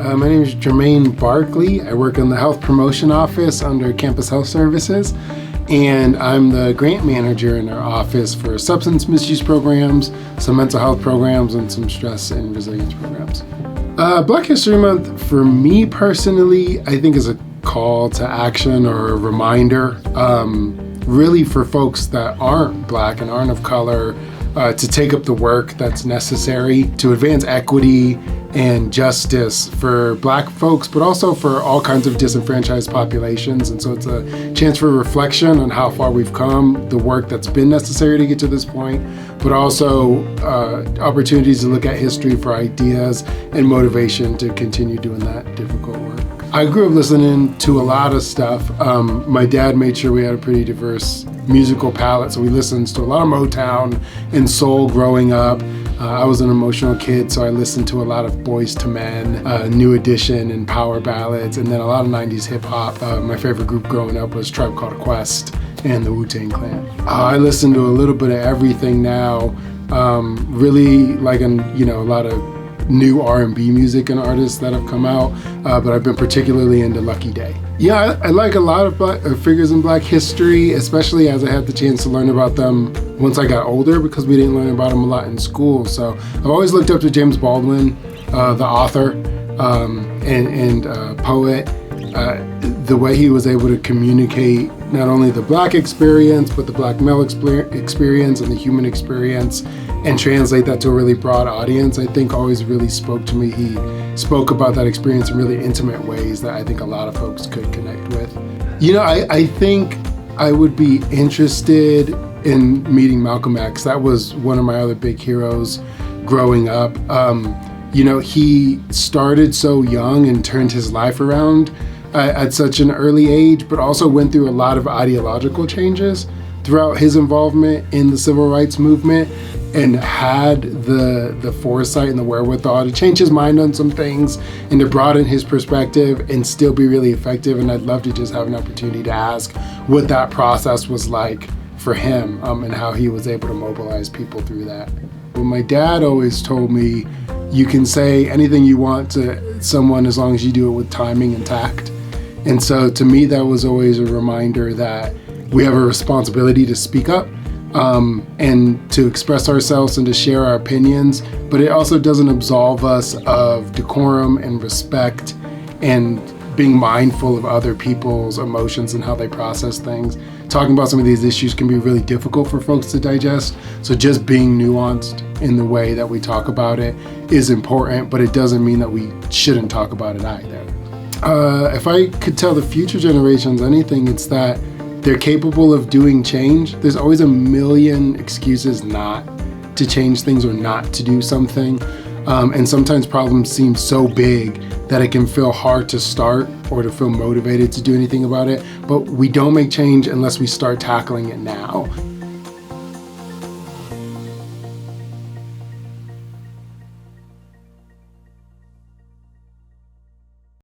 My name is Jermaine Barkley. I work in the Health Promotion Office under Campus Health Services, and I'm the grant manager in our office for substance misuse programs, some mental health programs, and some stress and resilience programs. Black History Month, for me personally, I think is a call to action or a reminder, really for folks that aren't Black and aren't of color, to take up the work that's necessary to advance equity and justice for Black folks, but also for all kinds of disenfranchised populations. And so it's a chance for reflection on how far we've come, the work that's been necessary to get to this point, but also opportunities to look at history for ideas and motivation to continue doing that difficult work. I grew up listening to a lot of stuff. My dad made sure we had a pretty diverse musical palette, so we listened to a lot of Motown and soul growing up. I was an emotional kid, so I listened to a lot of Boys to Men, New Edition, and power ballads, and then a lot of 90s hip hop. My favorite group growing up was Tribe Called Quest and the Wu-Tang Clan. I listen to a little bit of everything now. Really liking, a lot of new R&B music and artists that have come out, but I've been particularly into Lucky Day. Yeah, I like a lot of Black figures in Black history, especially as I had the chance to learn about them once I got older, because we didn't learn about them a lot in school. So I've always looked up to James Baldwin, the author and poet, the way he was able to communicate not only the Black experience, but the Black male experience and the human experience, and translate that to a really broad audience, I think always really spoke to me. He spoke about that experience in really intimate ways that I think a lot of folks could connect with. I think I would be interested in meeting Malcolm X. That was one of my other big heroes growing up. He started so young and turned his life around at such an early age, but also went through a lot of ideological changes throughout his involvement in the civil rights movement, and had the foresight and the wherewithal to change his mind on some things and to broaden his perspective and still be really effective. And I'd love to just have an opportunity to ask what that process was like for him, and how he was able to mobilize people through that. Well, my dad always told me, you can say anything you want to someone as long as you do it with timing and tact. And so to me, that was always a reminder that we have a responsibility to speak up, and to express ourselves and to share our opinions, but it also doesn't absolve us of decorum and respect and being mindful of other people's emotions and how they process things. Talking about some of these issues can be really difficult for folks to digest, so just being nuanced in the way that we talk about it is important, but it doesn't mean that we shouldn't talk about it either. If I could tell the future generations anything, it's that they're capable of doing change. There's always a million excuses not to change things or not to do something. And sometimes problems seem so big that it can feel hard to start or to feel motivated to do anything about it. But we don't make change unless we start tackling it now.